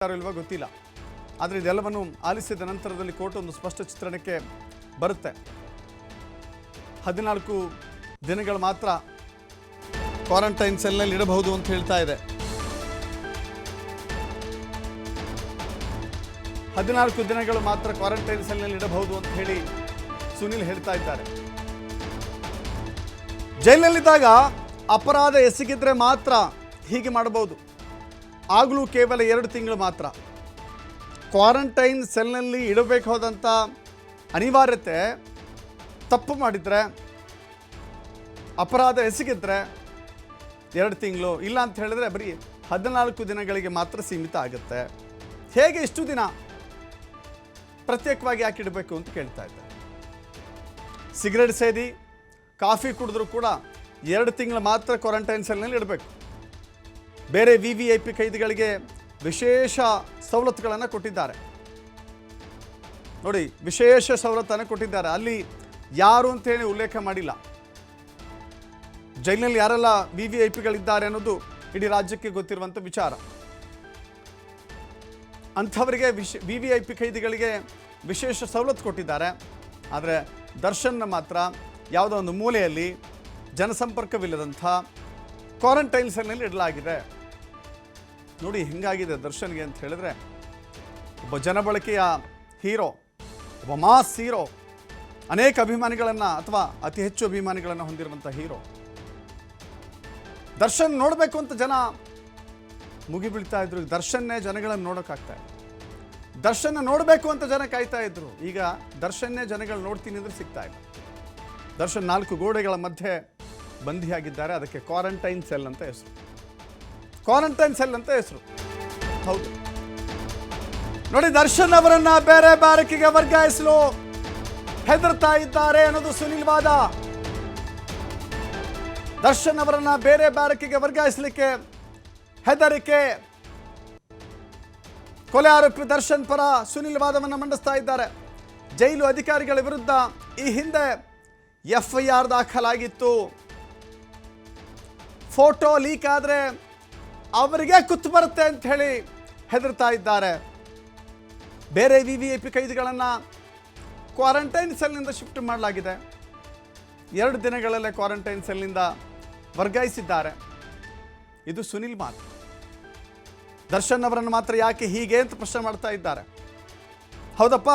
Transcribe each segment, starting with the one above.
ಇಲ್ವಾ ಗೊತ್ತಿಲ್ಲ. ಆದರೆ ಇದೆಲ್ಲವನ್ನು ಆಲಿಸಿದ ನಂತರದಲ್ಲಿ ಕೋರ್ಟ್ ಒಂದು ಸ್ಪಷ್ಟ ಚಿತ್ರಣಕ್ಕೆ ಬರುತ್ತೆ. 14 ದಿನಗಳು ಮಾತ್ರ ಕ್ವಾರಂಟೈನ್ ಸೆಲ್ನಲ್ಲಿ ಇಡಬಹುದು ಅಂತ ಹೇಳ್ತಾ ಇದೆ. 14 ದಿನಗಳು ಮಾತ್ರ ಕ್ವಾರಂಟೈನ್ ಸೆಲ್ನಲ್ಲಿ ಇಡಬಹುದು ಅಂತ ಹೇಳಿ ಸುನಿಲ್ ಹೇಳ್ತಾ ಇದ್ದಾರೆ. ಜೈಲಿನಲ್ಲಿದ್ದಾಗ ಅಪರಾಧ ಎಸಗಿದ್ರೆ ಮಾತ್ರ ಹೀಗೆ ಮಾಡಬಹುದು. ಆಗಲೂ ಕೇವಲ 2 ತಿಂಗಳು ಮಾತ್ರ. ಕ್ವಾರಂಟೈನ್ ಸೆಲ್ನಲ್ಲಿ ಇಡಬೇಕಾದಂಥ ಅನಿವಾರ್ಯತೆ ತಪ್ಪು ಮಾಡಿದರೆ, ಅಪರಾಧ ಎಸಗಿದ್ರೆ 2 ತಿಂಗಳು, ಇಲ್ಲ ಅಂತ ಹೇಳಿದ್ರೆ ಬರೀ 14 ದಿನಗಳಿಗೆ ಮಾತ್ರ ಸೀಮಿತ ಆಗುತ್ತೆ. ಹೇಗೆ ಇಷ್ಟು ದಿನ ಪ್ರತ್ಯೇಕವಾಗಿ ಯಾಕೆ ಇಡಬೇಕು ಅಂತ ಕೇಳ್ತಾ ಇದ್ದಾರೆ. ಸಿಗರೇಟ್ ಸೇದಿ ಕಾಫಿ ಕುಡಿದ್ರೂ ಕೂಡ 2 ತಿಂಗಳು ಮಾತ್ರ ಕ್ವಾರಂಟೈನ್ ಸೆಲ್ನಲ್ಲಿ ಇಡಬೇಕು. ಬೇರೆ VVIP ಕೈದಿಗಳಿಗೆ ವಿಶೇಷ ಸವಲತ್ತುಗಳನ್ನು ಕೊಟ್ಟಿದ್ದಾರೆ. ನೋಡಿ, ವಿಶೇಷ ಸವಲತ್ತನ್ನು ಕೊಟ್ಟಿದ್ದಾರೆ. ಅಲ್ಲಿ ಯಾರು ಅಂತ ಹೇಳಿ ಉಲ್ಲೇಖ ಮಾಡಿಲ್ಲ. ಜೈಲಿನಲ್ಲಿ ಯಾರೆಲ್ಲ VVIPಗಳಿದ್ದಾರೆ ಅನ್ನೋದು ಇಡೀ ರಾಜ್ಯಕ್ಕೆ ಗೊತ್ತಿರುವಂಥ ವಿಚಾರ. ಅಂಥವರಿಗೆ VVIP ಕೈದಿಗಳಿಗೆ ವಿಶೇಷ ಸವಲತ್ತು ಕೊಟ್ಟಿದ್ದಾರೆ. ಆದರೆ ದರ್ಶನ್ನ ಮಾತ್ರ ಯಾವುದೋ ಒಂದು ಮೂಲೆಯಲ್ಲಿ ಜನಸಂಪರ್ಕವಿಲ್ಲದಂಥ ಕ್ವಾರಂಟೈನ್ ಸೆಲ್ನಲ್ಲಿ ಇಡಲಾಗಿದೆ. ನೋಡಿ ಹೆಂಗಾಗಿದೆ ದರ್ಶನ್ಗೆ ಅಂತ ಹೇಳಿದ್ರೆ, ಒಬ್ಬ ಜನಬಳಕೆಯ ಹೀರೋ, ಒಬ್ಬ ಮಾಸ್ ಹೀರೋ, ಅನೇಕ ಅಭಿಮಾನಿಗಳನ್ನು ಅಥವಾ ಅತಿ ಹೆಚ್ಚು ಅಭಿಮಾನಿಗಳನ್ನು ಹೊಂದಿರುವಂಥ ಹೀರೋ. ದರ್ಶನ್ ನೋಡಬೇಕು ಅಂತ ಜನ ಮುಗಿಬೀಳ್ತಾ ಇದ್ರು. ದರ್ಶನ್ನೇ ಜನಗಳನ್ನು ನೋಡೋಕ್ಕಾಗ್ತಾ ಇದೆ. ದರ್ಶನ ನೋಡಬೇಕು ಅಂತ ಜನ ಕಾಯ್ತಾ ಇದ್ರು. ಈಗ ದರ್ಶನ್ನೇ ಜನಗಳು ನೋಡ್ತೀನಿ ಅಂದ್ರೆ ಸಿಗ್ತಾ ಇಲ್ಲ. ದರ್ಶನ್ 4 ಗೋಡೆಗಳ ಮಧ್ಯೆ ಬಂಧಿಯಾಗಿದ್ದಾರೆ. ಅದಕ್ಕೆ ಕ್ವಾರಂಟೈನ್ ಸೆಲ್ ಅಂತ ಹೆಸರು. ಕ್ವಾರಂಟೈನ್ ಸೆಲ್ ಅಂತ ಹೆಸರು. ಹೌದು ನೋಡಿ, ದರ್ಶನ್ ಅವರನ್ನ ಬೇರೆ ಬ್ಯಾರಕ್ಕಿಗೆ ವರ್ಗಾಯಿಸಲು ಹೆದರ್ತಾ ಇದ್ದಾರೆ ಅನ್ನೋದು ಸುನಿಲ್ ವಾದ. ದರ್ಶನ್ ಅವರನ್ನ ಬೇರೆ ಬ್ಯಾರಕ್ಕಿಗೆ ವರ್ಗಾಯಿಸಲಿಕ್ಕೆ ಹೆದರಿಕೆ. ಕೊಲೆ ಆರೋಪಿ ದರ್ಶನ್ ಪರ ಸುನಿಲ್ ವಾದವನ್ನು ಮಂಡಿಸ್ತಾ ಇದ್ದಾರೆ. ಜೈಲು ಅಧಿಕಾರಿಗಳ ವಿರುದ್ಧ ಈ ಹಿಂದೆ FIR ದಾಖಲಾಗಿತ್ತು. ಫೋಟೋ ಲೀಕ್ ಆದರೆ ಅವರಿಗೆ ಕುತ್ತು ಬರುತ್ತೆ ಅಂತ ಹೇಳಿ ಹೆದರ್ತಾ ಇದ್ದಾರೆ. ಬೇರೆ VVIP ಕೈದಿಗಳನ್ನು ಕ್ವಾರಂಟೈನ್ ಸೆಲ್ನಿಂದ ಶಿಫ್ಟ್ ಮಾಡಲಾಗಿದೆ. 2 ದಿನಗಳಲ್ಲೇ ಕ್ವಾರಂಟೈನ್ ಸೆಲ್ನಿಂದ ವರ್ಗಾಯಿಸಿದ್ದಾರೆ. ಇದು ಸುನಿಲ್ ಮಾತು. ದರ್ಶನ್ ಅವರನ್ನು ಮಾತ್ರ ಯಾಕೆ ಹೀಗೆ ಅಂತ ಪ್ರಶ್ನೆ ಮಾಡ್ತಾ ಇದ್ದಾರೆ. ಹೌದಪ್ಪ,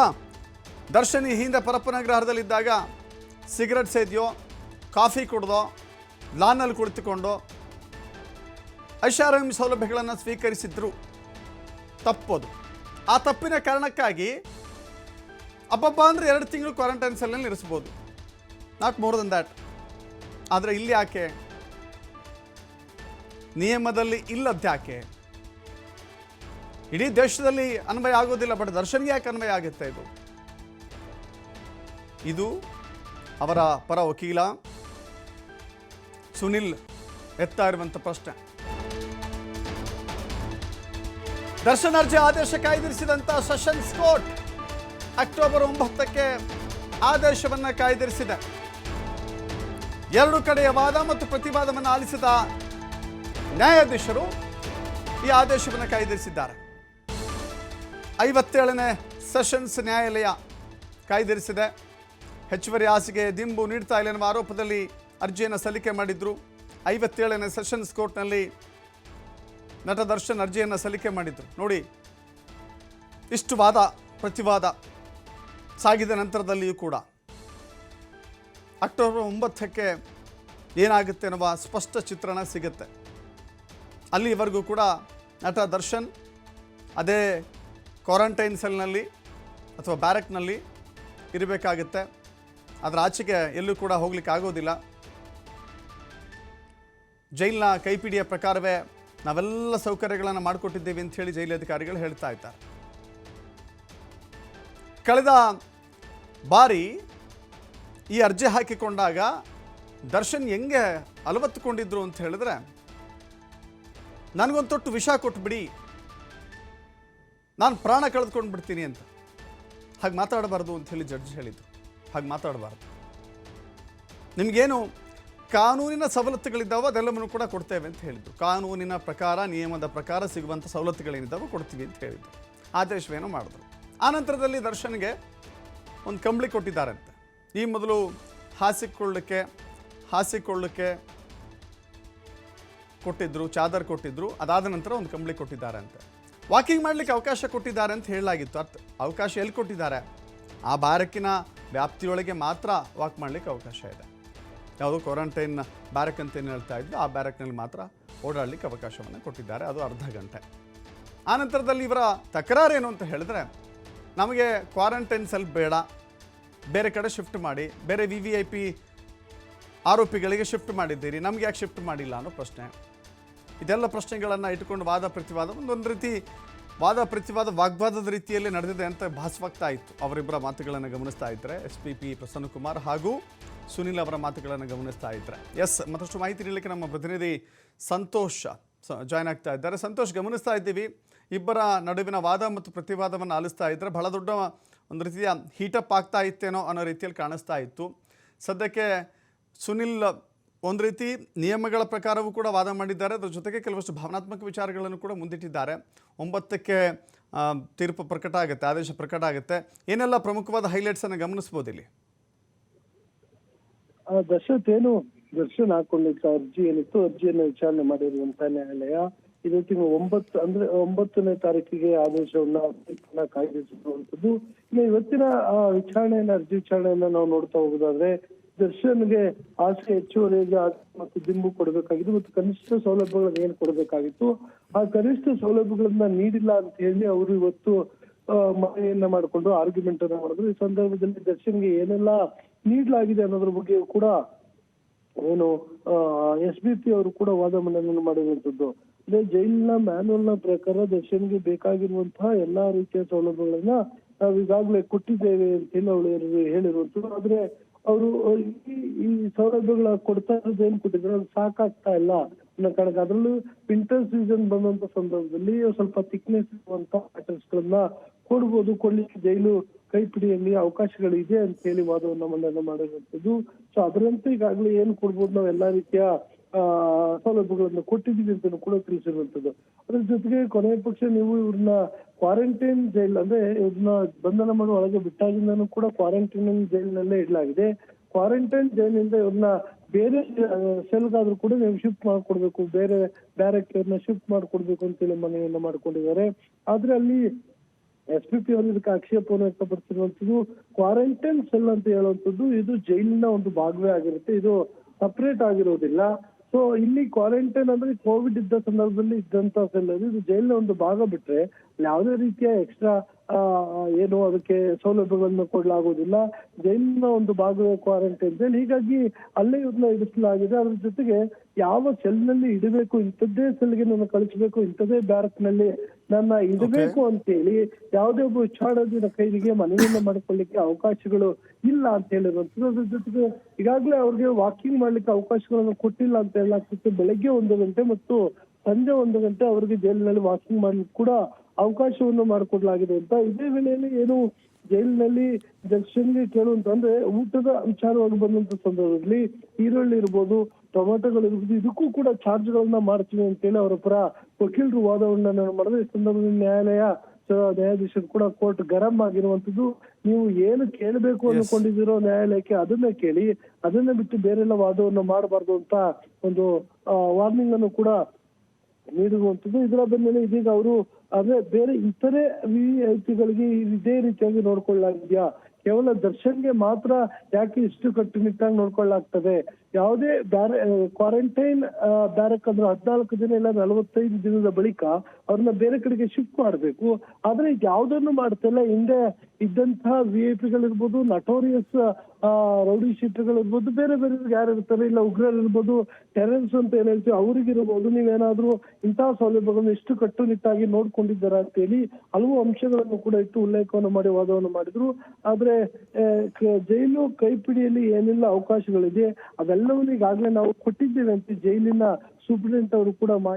ದರ್ಶನ್ ಈ ಹಿಂದೆ ಪರಪ್ಪನಗ್ರಹದಲ್ಲಿದ್ದಾಗ ಸಿಗರೆಟ್ ಸೇದಿಯೋ, ಕಾಫಿ ಕುಡ್ದೋ, ಲಾನಲ್ಲಿ ಕುಳಿತುಕೊಂಡು ಐಷಾರಾಮಿ ಸೌಲಭ್ಯಗಳನ್ನು ಸ್ವೀಕರಿಸಿದ್ರು. ತಪ್ಪೋದು. ಆ ತಪ್ಪಿನ ಕಾರಣಕ್ಕಾಗಿ ಅಬ್ಬಬ್ಬ ಅಂದರೆ 2 ತಿಂಗಳು ಕ್ವಾರಂಟೈನ್ ಸೆಲ್ನಲ್ಲಿ ಇರಿಸ್ಬೋದು, ನಾಟ್ ಮೋರ್ ದನ್ ದ್ಯಾಟ್. ಆದರೆ ಇಲ್ಲಿ ಯಾಕೆ ನಿಯಮದಲ್ಲಿ ಇಲ್ಲದ್ಯಾಕೆ? ಇಡೀ ದೇಶದಲ್ಲಿ ಅನ್ವಯ ಆಗೋದಿಲ್ಲ, ಬಟ್ ದರ್ಶನ್ಗೆ ಯಾಕೆ ಅನ್ವಯ ಆಗುತ್ತೆ? ಇದು ಅವರ ಪರ ವಕೀಲ ಸುನಿಲ್ ಎತ್ತಾ ಇರುವಂಥ ಪ್ರಶ್ನೆ. ದರ್ಶನ್ ಅರ್ಜಿ ಆದೇಶ ಕಾಯ್ದಿರಿಸಿದಂಥ ಸೆಷನ್ಸ್ ಕೋರ್ಟ್ ಅಕ್ಟೋಬರ್ 9ಕ್ಕೆ ಆದೇಶವನ್ನು ಕಾಯ್ದಿರಿಸಿದೆ. 2 ಕಡೆಯ ವಾದ ಮತ್ತು ಪ್ರತಿವಾದವನ್ನು ಆಲಿಸಿದ ನ್ಯಾಯಾಧೀಶರು ಈ ಆದೇಶವನ್ನು ಕಾಯ್ದಿರಿಸಿದ್ದಾರೆ. 57ನೇ ಸೆಷನ್ಸ್ ನ್ಯಾಯಾಲಯ ಕಾಯ್ದಿರಿಸಿದೆ. ಹೆಚ್ಚುವರಿ ಆಸೆಗೆ ದಿಂಬು ನೀಡ್ತಾ ಇಲ್ಲ ಎನ್ನುವ ಆರೋಪದಲ್ಲಿ ಅರ್ಜಿಯನ್ನು ಸಲ್ಲಿಕೆ ಮಾಡಿದ್ರು. 57ನೇ ಸೆಷನ್ಸ್ ಕೋರ್ಟ್ನಲ್ಲಿ ನಟ ದರ್ಶನ್ ಅರ್ಜಿಯನ್ನು ಸಲ್ಲಿಕೆ ಮಾಡಿದ್ರು. ನೋಡಿ, ಇಷ್ಟು ವಾದ ಪ್ರತಿವಾದ ಸಾಗಿದ ನಂತರದಲ್ಲಿಯೂ ಕೂಡ ಅಕ್ಟೋಬರ್ 9ಕ್ಕೆ ಏನಾಗುತ್ತೆ ಎನ್ನುವ ಸ್ಪಷ್ಟ ಚಿತ್ರಣ ಸಿಗುತ್ತೆ. ಅಲ್ಲಿವರೆಗೂ ಕೂಡ ನಟ ದರ್ಶನ್ ಅದೇ ಕ್ವಾರಂಟೈನ್ ಸೆಲ್ನಲ್ಲಿ ಅಥವಾ ಬ್ಯಾರಕ್ನಲ್ಲಿ ಇರಬೇಕಾಗುತ್ತೆ. ಅದರ ಆಚೆಗೆ ಎಲ್ಲೂ ಕೂಡ ಹೋಗ್ಲಿಕ್ಕೆ ಆಗೋದಿಲ್ಲ. ಜೈಲಿನ ಕೈಪಿಡಿಯ ಪ್ರಕಾರವೇ ನಾವೆಲ್ಲ ಸೌಕರ್ಯಗಳನ್ನು ಮಾಡಿಕೊಟ್ಟಿದ್ದೇವೆ ಅಂತ ಹೇಳಿ ಜೈಲು ಅಧಿಕಾರಿಗಳು ಹೇಳ್ತಾ ಇದ್ದಾರೆ. ಕಳೆದ ಬಾರಿ ಈ ಅರ್ಜಿ ಹಾಕಿಕೊಂಡಾಗ ದರ್ಶನ್ ಹೆಂಗೆ ಅಲವತ್ತುಕೊಂಡಿದ್ರು ಅಂತ ಹೇಳಿದ್ರೆ, ನನಗೊಂದು ತೊಟ್ಟು ವಿಷ ಕೊಟ್ಬಿಡಿ, ನಾನು ಪ್ರಾಣ ಕಳೆದುಕೊಂಡು ಬಿಡ್ತೀನಿ ಅಂತ. ಹಾಗೆ ಮಾತಾಡಬಾರ್ದು ಅಂತ ಹೇಳಿ ಜಡ್ಜ್ ಹೇಳಿದರು. ಹಾಗೆ ಮಾತಾಡಬಾರ್ದು. ನಿಮಗೇನು ಕಾನೂನಿನ ಸವಲತ್ತುಗಳಿದ್ದಾವೆ ಅದೆಲ್ಲವನ್ನು ಕೂಡ ಕೊಡ್ತೇವೆ ಅಂತ ಹೇಳಿದ್ರು. ಕಾನೂನಿನ ಪ್ರಕಾರ, ನಿಯಮದ ಪ್ರಕಾರ ಸಿಗುವಂಥ ಸವಲತ್ತುಗಳೇನಿದ್ದಾವೆ ಕೊಡ್ತೀವಿ ಅಂತ ಹೇಳಿದ್ರು. ಆದೇಶವೇನೋ ಮಾಡಿದ್ರು. ಆ ನಂತರದಲ್ಲಿ ದರ್ಶನ್ಗೆ ಒಂದು ಕಂಬಳಿ ಕೊಟ್ಟಿದ್ದಾರಂತೆ. ಈ ಮೊದಲು ಹಾಸಿಕೊಳ್ಳಕ್ಕೆ ಕೊಟ್ಟಿದ್ರು, ಚಾದರ್ ಕೊಟ್ಟಿದ್ರು. ಅದಾದ ನಂತರ ಒಂದು ಕಂಬಳಿ ಕೊಟ್ಟಿದ್ದಾರೆ ಅಂತೆ. ವಾಕಿಂಗ್ ಮಾಡಲಿಕ್ಕೆ ಅವಕಾಶ ಕೊಟ್ಟಿದ್ದಾರೆ ಅಂತ ಹೇಳಲಾಗಿತ್ತು. ಅವಕಾಶ ಎಲ್ಲಿ ಕೊಟ್ಟಿದ್ದಾರೆ? ಆ ಬ್ಯಾರಕ್ಕಿನ ವ್ಯಾಪ್ತಿಯೊಳಗೆ ಮಾತ್ರ ವಾಕ್ ಮಾಡಲಿಕ್ಕೆ ಅವಕಾಶ ಇದೆ. ಯಾವುದೋ ಕ್ವಾರಂಟೈನ್ ಬ್ಯಾರಕ್ ಅಂತ ಏನು ಹೇಳ್ತಾ ಇದ್ದು, ಆ ಬ್ಯಾರಕ್ನಲ್ಲಿ ಮಾತ್ರ ಓಡಾಡಲಿಕ್ಕೆ ಅವಕಾಶವನ್ನು ಕೊಟ್ಟಿದ್ದಾರೆ. ಅದು ಅರ್ಧ ಗಂಟೆ. ಆ ನಂತರದಲ್ಲಿ ಇವರ ತಕರಾರೇನು ಅಂತ ಹೇಳಿದ್ರೆ, ನಮಗೆ ಕ್ವಾರಂಟೈನ್ ಸೆಲ್ ಬೇಡ, ಬೇರೆ ಕಡೆ ಶಿಫ್ಟ್ ಮಾಡಿ, ಬೇರೆ VVIP ಆರೋಪಿಗಳಿಗೆ ಶಿಫ್ಟ್ ಮಾಡಿದ್ದೀರಿ, ನಮ್ಗೆ ಯಾಕೆ ಶಿಫ್ಟ್ ಮಾಡಿಲ್ಲ ಅನ್ನೋ ಪ್ರಶ್ನೆ. ಇದೆಲ್ಲ ಪ್ರಶ್ನೆಗಳನ್ನು ಇಟ್ಟುಕೊಂಡು ವಾದ ಪ್ರತಿವಾದ, ಒಂದು ರೀತಿ ವಾದ ಪ್ರತಿವಾದ ವಾಗ್ವಾದದ ರೀತಿಯಲ್ಲಿ ನಡೆದಿದೆ ಅಂತ ಭಾಸವಾಗ್ತಾ ಇತ್ತು. ಅವರಿಬ್ಬರ ಮಾತುಗಳನ್ನು ಗಮನಿಸ್ತಾ ಇದ್ದರೆ, SPP ಪ್ರಸನ್ನಕುಮಾರ್ ಹಾಗೂ ಸುನಿಲ್ ಅವರ ಮಾತುಗಳನ್ನು ಗಮನಿಸ್ತಾ ಇದ್ದರೆ. ಮತ್ತಷ್ಟು ಮಾಹಿತಿ ನೀಡಲಿಕ್ಕೆ ನಮ್ಮ ಪ್ರತಿನಿಧಿ ಸಂತೋಷ್ ಜಾಯ್ನ್ ಆಗ್ತಾ ಇದ್ದಾರೆ. ಸಂತೋಷ್, ಗಮನಿಸ್ತಾ ಇದ್ದೀವಿ ಇಬ್ಬರ ನಡುವಿನ ವಾದ ಮತ್ತು ಪ್ರತಿವಾದವನ್ನು ಆಲಿಸ್ತಾ ಇದ್ದರೆ ಬಹಳ ದೊಡ್ಡ ಒಂದು ರೀತಿಯ ಹೀಟಪ್ ಆಗ್ತಾ ಇತ್ತೇನೋ ಅನ್ನೋ ರೀತಿಯಲ್ಲಿ ಕಾಣಿಸ್ತಾ ಇತ್ತು. ಸದ್ಯಕ್ಕೆ ಸುನಿಲ್ ಒಂದು ರೀತಿ ನಿಯಮಗಳ ಪ್ರಕಾರವೂ ಕೂಡ ವಾದ ಮಾಡಿದ್ದಾರೆ. ಅದರ ಜೊತೆಗೆ ಕೆಲವಷ್ಟು ಭಾವನಾತ್ಮಕ ವಿಚಾರಗಳನ್ನು ಕೂಡ ಮುಂದಿಟ್ಟಿದ್ದಾರೆ. 9ಕ್ಕೆ ತೀರ್ಪು ಪ್ರಕಟ ಆಗುತ್ತೆ, ಆದೇಶ ಪ್ರಕಟ ಆಗುತ್ತೆ. ಏನೆಲ್ಲ ಪ್ರಮುಖವಾದ ಹೈಲೈಟ್ಸನ್ನು ಗಮನಿಸ್ಬೋದು ಇಲ್ಲಿ? ದರ್ಶನ್ ಹಾಕೊಂಡಿದ್ದ ಅರ್ಜಿ ಏನಿತ್ತು, ಅರ್ಜಿಯನ್ನು ವಿಚಾರಣೆ ಮಾಡಿರುವಂತಹ ನ್ಯಾಯಾಲಯ ಇದೇ ತಿಂಗಳು 9ನೇ ತಾರೀಕಿಗೆ ಆದೇಶವನ್ನ ಕಾಯ್ದಿರಿಸಿರುವಂತದ್ದು. ಇನ್ನು ಇವತ್ತಿನ ಅರ್ಜಿ ವಿಚಾರಣೆಯನ್ನ ನಾವು ನೋಡ್ತಾ ಹೋಗೋದಾದ್ರೆ, ದರ್ಶನ್ಗೆ ಆಸೆ ಹೆಚ್ಚುವರಿಗೆ ಮತ್ತು ದಿಂಬು ಕೊಡಬೇಕಾಗಿತ್ತು ಮತ್ತು ಕನಿಷ್ಠ ಸೌಲಭ್ಯಗಳನ್ನ ಏನ್ ಕೊಡಬೇಕಾಗಿತ್ತು, ಆ ಕನಿಷ್ಠ ಸೌಲಭ್ಯಗಳನ್ನ ನೀಡಿಲ್ಲ ಅಂತ ಹೇಳಿ ಅವರು ಇವತ್ತು ಮನವಿಯನ್ನ ಮಾಡಿಕೊಂಡು ಆರ್ಗ್ಯುಮೆಂಟ್ ಅನ್ನ ಮಾಡಿದ್ರು. ಈ ಸಂದರ್ಭದಲ್ಲಿ ದರ್ಶನ್ಗೆ ಏನೆಲ್ಲ ನೀಡಲಾಗಿದೆ ಅನ್ನೋದ್ರ ಬಗ್ಗೆ ಕೂಡ ಏನು SBP ಅವರು ಕೂಡ ವಾದ ಮಂಡನೆ ಮಾಡಿರುವಂತದ್ದು. ಅಂದ್ರೆ ಜೈಲಿನ ಮ್ಯಾನುವಲ್ ನ ಪ್ರಕಾರ ದರ್ಶನ್ಗೆ ಬೇಕಾಗಿರುವಂತಹ ಎಲ್ಲಾ ರೀತಿಯ ಸೌಲಭ್ಯಗಳನ್ನ ನಾವು ಈಗಾಗಲೇ ಕೊಟ್ಟಿದ್ದೇವೆ ಅಂತ ಹೇಳಿ ಅವಳು ಹೇಳಿರುವಂತದ್ದು. ಆದ್ರೆ ಅವರು ಈ ಸೌಲಭ್ಯಗಳ ಕೊಡ್ತಾ ಇರೋದು ಏನ್ ಕೊಟ್ಟಿದ್ರೆ ಅದು ಸಾಕಾಗ್ತಾ ಇಲ್ಲ ಅನ್ನೋ ಕಾರಣಕ್ಕೆ, ಅದರಲ್ಲೂ ವಿಂಟರ್ ಸೀಸನ್ ಬಂದಂತ ಸಂದರ್ಭದಲ್ಲಿ ಸ್ವಲ್ಪ ಥಿಕ್ನೆಸ್ ಇರುವಂತ ಪ್ಯಾಟರ್ನ್ಸ್ ಗಳನ್ನ ಕೊಡ್ಲಿಕ್ಕೆ ಜೈಲು ಕೈಪಿಡಿಯಲ್ಲಿ ಅವಕಾಶಗಳು ಇದೆ ಅಂತ ಹೇಳಿ ವಾದವನ್ನ ಮಂಡನೆ ಮಾಡಿರುವಂತದ್ದು. ಸೊ ಅದರಂತೆ ಈಗಾಗಲೇ ಏನ್ ಕೊಡ್ಬೋದು, ನಾವು ಎಲ್ಲಾ ರೀತಿಯ ಸೌಲಭ್ಯಗಳನ್ನು ಕೊಟ್ಟಿದ್ದೀವಿ ಅಂತ ಕೂಡ ತಿಳಿಸಿರುವಂತದ್ದು. ಅದ್ರ ಜೊತೆಗೆ ಕೊನೆಯ ಪಕ್ಷ ನೀವು ಇವ್ರನ್ನ ಕ್ವಾರಂಟೈನ್ ಜೈಲ್ ಅಂದ್ರೆ ಇವ್ರನ್ನ ಬಂಧನ ಮಾಡಿ ಒಳಗೆ ಬಿಟ್ಟಾಗಿಂದನೂ ಕೂಡ ಕ್ವಾರಂಟೈನ್ ಜೈಲಿನಲ್ಲೇ ಇಡಲಾಗಿದೆ. ಕ್ವಾರಂಟೈನ್ ಜೈಲಿನಿಂದ ಇವ್ರನ್ನ ಬೇರೆ ಸೆಲ್ಗಾದ್ರೂ ಕೂಡ ನೀವು ಶಿಫ್ಟ್ ಮಾಡ್ಕೊಡ್ಬೇಕು, ಬೇರೆ ಬ್ಯಾರಕ್ ಶಿಫ್ಟ್ ಮಾಡ್ಕೊಡ್ಬೇಕು ಅಂತೇಳಿ ಮನವಿಯನ್ನ ಮಾಡ್ಕೊಂಡಿದ್ದಾರೆ. ಆದ್ರೆ ಅಲ್ಲಿ SPP ಅವರು ಇದಕ್ಕೆ ಆಕ್ಷೇಪವನ್ನು ವ್ಯಕ್ತಪಡಿಸಿರುವಂತದ್ದು. ಕ್ವಾರಂಟೈನ್ ಸೆಲ್ ಅಂತ ಹೇಳುವಂತದ್ದು ಇದು ಜೈಲಿನ ಒಂದು ಭಾಗವೇ ಆಗಿರುತ್ತೆ, ಇದು ಸಪರೇಟ್ ಆಗಿರೋದಿಲ್ಲ. ಸೊ ಇಲ್ಲಿ ಕ್ವಾರಂಟೈನ್ ಅಂದ್ರೆ ಕೋವಿಡ್ ಇದ್ದ ಸಂದರ್ಭದಲ್ಲಿ ಇದ್ದಂತ ಸೆಲ್, ಇದು ಜೈಲಿನ ಒಂದು ಭಾಗ ಬಿಟ್ರೆ ಯಾವುದೇ ರೀತಿಯ ಎಕ್ಸ್ಟ್ರಾ ಏನು ಅದಕ್ಕೆ ಸೌಲಭ್ಯಗಳನ್ನು ಕೊಡಲಾಗುವುದಿಲ್ಲ. ಜೈಲಿನ ಒಂದು ಭಾಗವೇ ಕ್ವಾರಂಟೈನ್ ಸೆಲ್, ಹೀಗಾಗಿ ಅಲ್ಲೇ ಇವ್ರನ್ನ ಇಡಿಸಲಾಗಿದೆ. ಅದ್ರ ಜೊತೆಗೆ ಯಾವ ಸೆಲ್ ನಲ್ಲಿ ಇಡಬೇಕು, ಇಂಥದ್ದೇ ಸೆಲ್ಗೆ ನನ್ನ ಕಳಿಸ್ಬೇಕು, ಇಂಥದ್ದೇ ಬ್ಯಾರಕ್ ನಲ್ಲಿ ನನ್ನ ಇಡಬೇಕು ಅಂತೇಳಿ ಯಾವುದೇ ಒಬ್ಬ ವಿಚಾರಣೆಯ ಕೈದಿಗೆ ಮನವಿಯನ್ನ ಮಾಡಿಕೊಳ್ಳಿಕ್ಕೆ ಅವಕಾಶಗಳು ಇಲ್ಲ ಅಂತ ಹೇಳಿರುವಂತದ್ದು. ಅದ್ರ ಜೊತೆಗೆ ಈಗಾಗಲೇ ಅವ್ರಿಗೆ ವಾಕಿಂಗ್ ಮಾಡ್ಲಿಕ್ಕೆ ಅವಕಾಶಗಳನ್ನು ಕೊಟ್ಟಿಲ್ಲ ಅಂತ ಹೇಳಲಾಗ್ತಿತ್ತು. ಬೆಳಗ್ಗೆ 1 ಗಂಟೆ ಮತ್ತು ಸಂಜೆ 1 ಗಂಟೆ ಅವರಿಗೆ ಜೈಲಿನಲ್ಲಿ ವಾಕಿಂಗ್ ಮಾಡ್ಲಿಕ್ಕೆ ಕೂಡ ಅವಕಾಶವನ್ನು ಮಾಡಿಕೊಡ್ಲಾಗಿದೆ ಅಂತ. ಇದೇ ವೇಳೆಯಲ್ಲಿ ಏನು ಜೈಲಿನಲ್ಲಿ ದರ್ಶನ್ಗೆ ಕೇಳುವಂತಂದ್ರೆ ಊಟದ ವಿಚಾರವಾಗಿ ಬಂದಂತ ಸಂದರ್ಭದಲ್ಲಿ ಈರುಳ್ಳಿ ಇರ್ಬೋದು, ಟೊಮೆಟೊಗಳು ಇರ್ಬೋದು, ಇದಕ್ಕೂ ಕೂಡ ಚಾರ್ಜ್ ಗಳನ್ನ ಮಾಡ್ತೀವಿ ಅಂತೇಳಿ ಅವರ ಪರ ವಕೀಲರು ವಾದವನ್ನ ಮಾಡಿದ್ರೆ, ಈ ಸಂದರ್ಭದಲ್ಲಿ ನ್ಯಾಯಾಧೀಶರು ಕೂಡ ಕೋರ್ಟ್ ಗರಂ ಆಗಿರುವಂತದ್ದು. ನೀವು ಏನು ಕೇಳಬೇಕು ಅನ್ಕೊಂಡಿದಿರೋ ನ್ಯಾಯಾಲಯಕ್ಕೆ ಅದನ್ನ ಕೇಳಿ, ಅದನ್ನ ಬಿಟ್ಟು ಬೇರೆಲ್ಲ ವಾದವನ್ನ ಮಾಡಬಾರ್ದು ಅಂತ ಒಂದು ವಾರ್ನಿಂಗ್ ಅನ್ನು ಕೂಡ ನೀಡಿರುವಂತದ್ದು. ಇದರ ಬೆನ್ನಲ್ಲೇ ಇದೀಗ ಅವರು ಅಂದ್ರೆ ಬೇರೆ ಇತರೆ VIPಗಳಿಗೆ ಇದೇ ರೀತಿಯಾಗಿ ನೋಡ್ಕೊಳ್ಳಲಾಗಿದ್ಯಾ, ಕೇವಲ ದರ್ಶನ್ಗೆ ಮಾತ್ರ ಯಾಕೆ ಇಷ್ಟು ಕಟ್ಟುನಿಟ್ಟಾಗಿ ನೋಡ್ಕೊಳ್ಳಾಗ್ತದೆ, ಯಾವುದೇ ಕ್ವಾರಂಟೈನ್ ಬ್ಯಾರಕ್ ಅಂದ್ರೆ 14 ದಿನ ಇಲ್ಲ 45 ದಿನದ ಬಳಿಕ ಅವ್ರನ್ನ ಬೇರೆ ಕಡೆಗೆ ಶಿಫ್ಟ್ ಮಾಡ್ಬೇಕು. ಆದ್ರೆ ಯಾವ್ದನ್ನು ಮಾಡ್ತಿಲ್ಲ. ಹಿಂದೆ ಇದ್ದಂತಹ VIPಗಳಿರ್ಬೋದು, ನಟೋರಿಯಸ್ ರೌಡಿ ಶೀಟರ್ಗಳಿರ್ಬೋದು, ಬೇರೆ ಬೇರೆ ಯಾರು ಇರ್ತಾರೆ, ಇಲ್ಲ ಉಗ್ರರಿರ್ಬೋದು, ಟೆರರಿಸ್ಟ್ ಅಂತ ಏನ್ ಹೇಳ್ತೀವಿ ಅವ್ರಿಗಿರ್ಬೋದು, ನೀವೇನಾದ್ರೂ ಇಂತಹ ಸೌಲಭ್ಯಗಳನ್ನು ಎಷ್ಟು ಕಟ್ಟುನಿಟ್ಟಾಗಿ ನೋಡ್ಕೊಂಡಿದ್ದಾರ ಅಂತ ಹೇಳಿ ಹಲವು ಅಂಶಗಳನ್ನು ಕೂಡ ಇಟ್ಟು ಉಲ್ಲೇಖವನ್ನು ಮಾಡಿ ವಾದವನ್ನು ಮಾಡಿದ್ರು. ಆದ್ರೆ ಜೈಲು ಕೈಪಿಡಿಯಲ್ಲಿ ಏನೆಲ್ಲ ಅವಕಾಶಗಳಿದೆ ಅವೆಲ್ಲವನ್ನೂ ಈಗಾಗಲೇ ನಾವು ಕೊಟ್ಟಿದ್ದೇವೆ ಅಂತ ಜೈಲಿನ ಸೂಪರಿಂಟೆಂಡೆಂಟ್ ಅವರು ಕೂಡ ಮಾಹಿತಿ